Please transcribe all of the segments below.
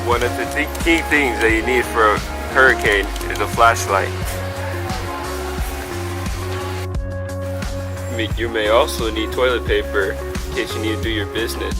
One of the key things that you need for a hurricane is a flashlight. You may also need toilet paper in case you need to do your business.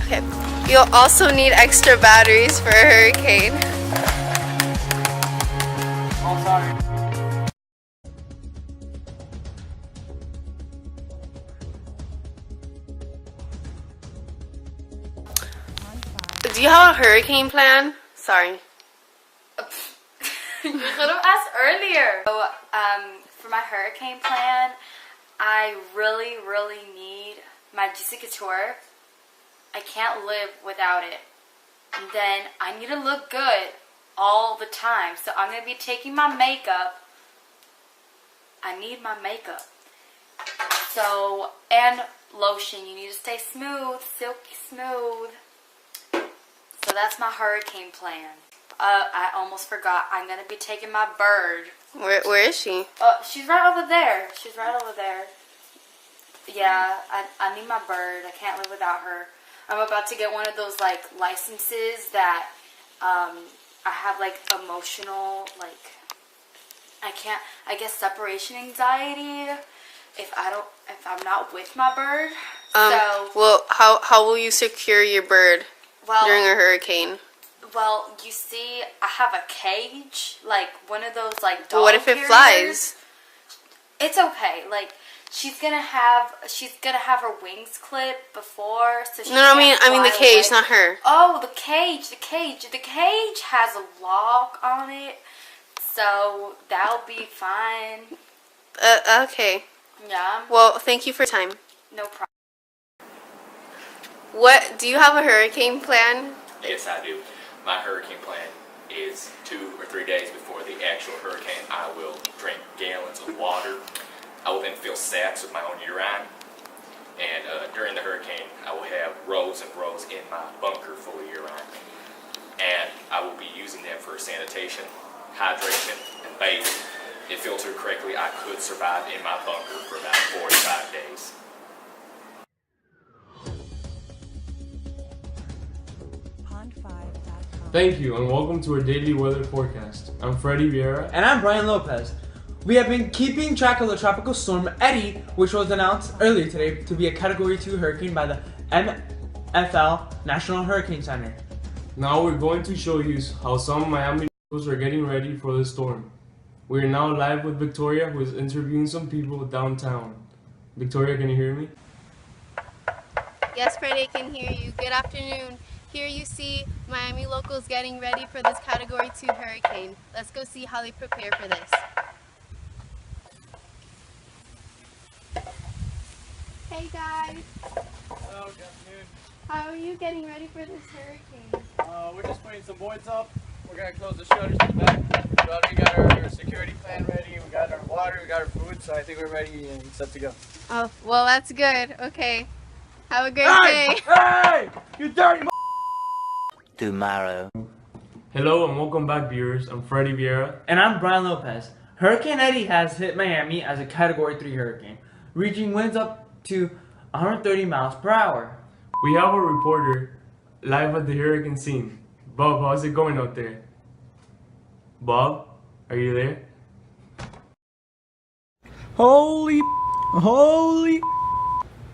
Okay. You'll also need extra batteries for a hurricane. Oh, sorry. Do you have a hurricane plan? Sorry. You should have asked earlier. So, for my hurricane plan, I really need my Juicy Couture. I can't live without it. And then I need to look good all the time. So I'm going to be taking my makeup. I need my makeup. So, and lotion. You need to stay smooth, silky smooth. So that's my hurricane plan. I almost forgot. I'm going to be taking my bird. Where is she? She's right over there. She's right over there. Yeah, I need my bird. I can't live without her. I'm about to get one of those, like, licenses that, I have, like, emotional, like, I guess separation anxiety if I'm not with my bird. Well, how will you secure your bird during a hurricane? Well, you see, I have a cage, like, one of those, like, dog But what if it carriers. flies? It's okay. Like, she's gonna have her wings clipped before, so she No, I mean can't the fly cage, away. not her. Oh, the cage has a lock on it, so that'll be fine. Okay. Yeah. Well, thank you for your time. No problem. What, do you have a hurricane plan? Yes, I do. My hurricane plan is 2 or 3 days before the actual hurricane. I will drink gallons of water. I will then fill sacks with my own urine. And during the hurricane, I will have rows and rows in my bunker full of urine. And I will be using them for sanitation, hydration, and bathing. If filtered correctly, I could survive in my bunker for about 4 to 5 days. Thank you and welcome to our daily weather forecast. I'm Freddie Vieira. And I'm Brian Lopez. We have been keeping track of the tropical storm Eddie, which was announced earlier today to be a Category 2 hurricane by the NFL National Hurricane Center. Now we're going to show you how some Miami locals are getting ready for the storm. We are now live with Victoria, who is interviewing some people downtown. Victoria, can you hear me? Yes, Freddie, I can hear you. Good afternoon. Here you see Miami locals getting ready for this Category 2 hurricane. Let's go see how they prepare for this. Hey guys, Hello, good afternoon. how are you getting ready for this hurricane? We're just putting some boards up. We're gonna close the shutters to the back. We already got our security plan ready. We got our water, we got our food, so I think we're ready and set to go. Oh, well that's good. Okay. Have a great Hey! day. Hey! You dirty Tomorrow. Hello and welcome back, viewers. I'm Freddie Vieira. And I'm Brian Lopez. Hurricane Eddie has hit Miami as a Category 3 hurricane, reaching winds up to 130 miles per hour. We have a reporter live at the hurricane scene. Bob, how's it going out there? Bob, are you there? Holy.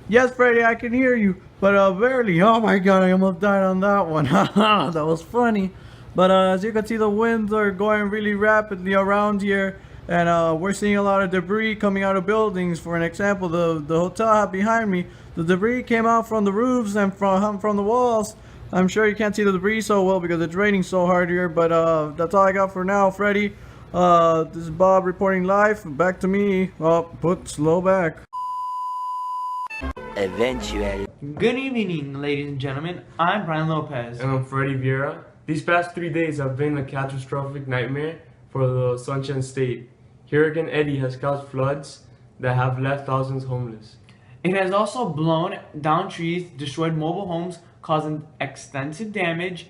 Yes, Freddie, I can hear you, but barely. Oh my god, I almost died on that one. That was funny. But as you can see, the winds are going really rapidly around here, and we're seeing a lot of debris coming out of buildings. For an example, the hotel behind me, the debris came out from the roofs and from the walls. I'm sure you can't see the debris so well because it's raining so hard here, but that's all I got for now, Freddie. This is Bob reporting live. Back to me. Oh, put slow back. Eventually. Good evening, ladies and gentlemen. I'm Brian Lopez. And I'm Freddie Vieira. These past 3 days have been a catastrophic nightmare for the Sunshine State. Hurricane Eddie has caused floods that have left thousands homeless. It has also blown down trees, destroyed mobile homes, causing extensive damage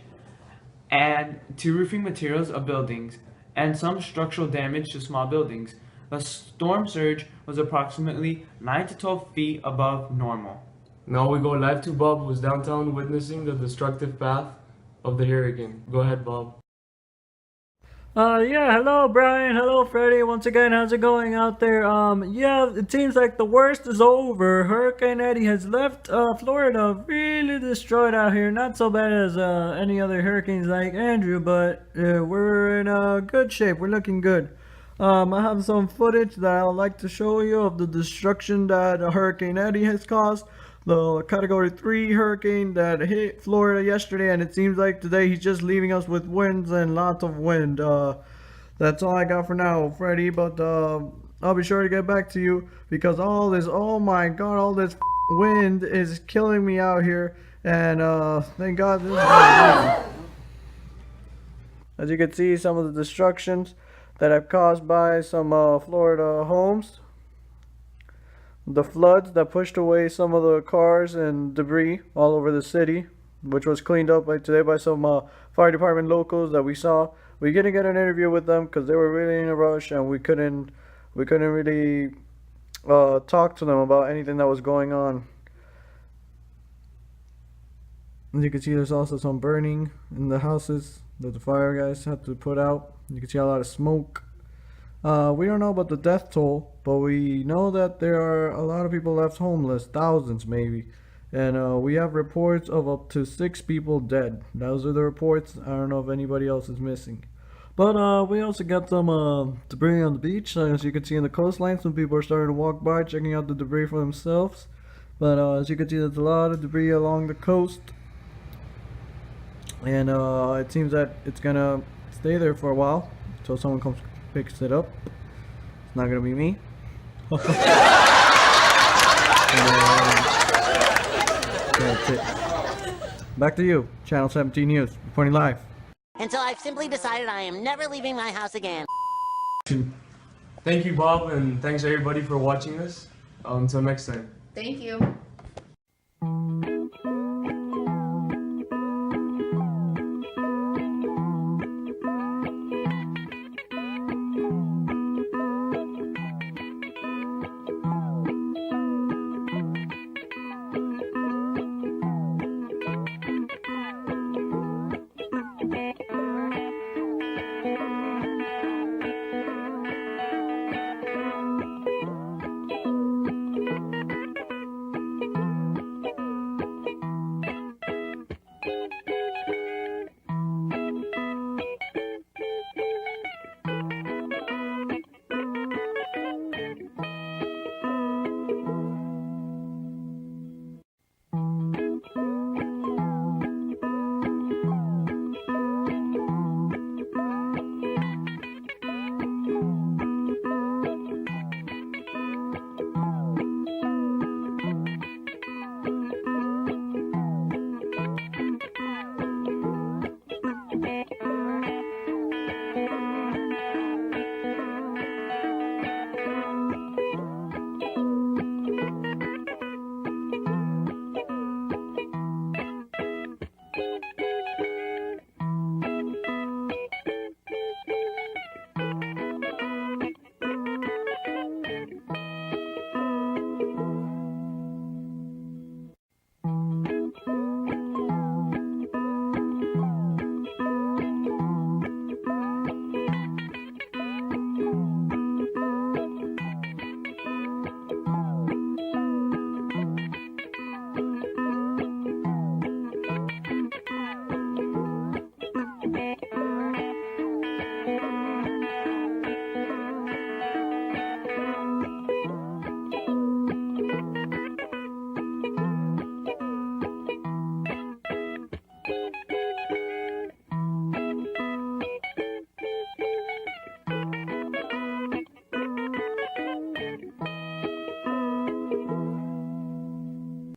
and to roofing materials of buildings, and some structural damage to small buildings. The storm surge was approximately 9 to 12 feet above normal. Now we go live to Bob, who's downtown witnessing the destructive path of the hurricane. Go ahead, Bob. Yeah, hello Brian, hello Freddie. Once again, how's it going out there? Yeah, it seems like the worst is over. Hurricane Eddie has left Florida really destroyed out here. Not so bad as any other hurricanes like Andrew, but we're in good shape. We're looking good. I have some footage that I would like to show you of the destruction that Hurricane Eddie has caused. The Category 3 hurricane that hit Florida yesterday, and it seems like today he's just leaving us with winds and lots of wind. That's all I got for now, Freddie, but I'll be sure to get back to you because all this, oh my god, all this wind is killing me out here, and thank god this is not wind. As you can see, some of the destructions that have caused by some Florida homes. The floods that pushed away some of the cars and debris all over the city, which was cleaned up today by some fire department locals that we saw. We didn't get an interview with them because they were really in a rush, and we couldn't really talk to them about anything that was going on. As you can see, there's also some burning in the houses that the fire guys had to put out. You can see a lot of smoke. We don't know about the death toll, but we know that there are a lot of people left homeless, thousands maybe. And we have reports of up to 6 people dead. Those are the reports. I don't know if anybody else is missing. But we also got some debris on the beach. As you can see in the coastline, some people are starting to walk by, checking out the debris for themselves. But as you can see, there's a lot of debris along the coast. And it seems that it's gonna stay there for a while until someone comes picks it up. It's not gonna be me. That's it. Back to you, Channel 17 News, reporting live. Until I've simply decided I am never leaving my house again. Thank you, Bob, and thanks everybody for watching this. Until next time. Thank you.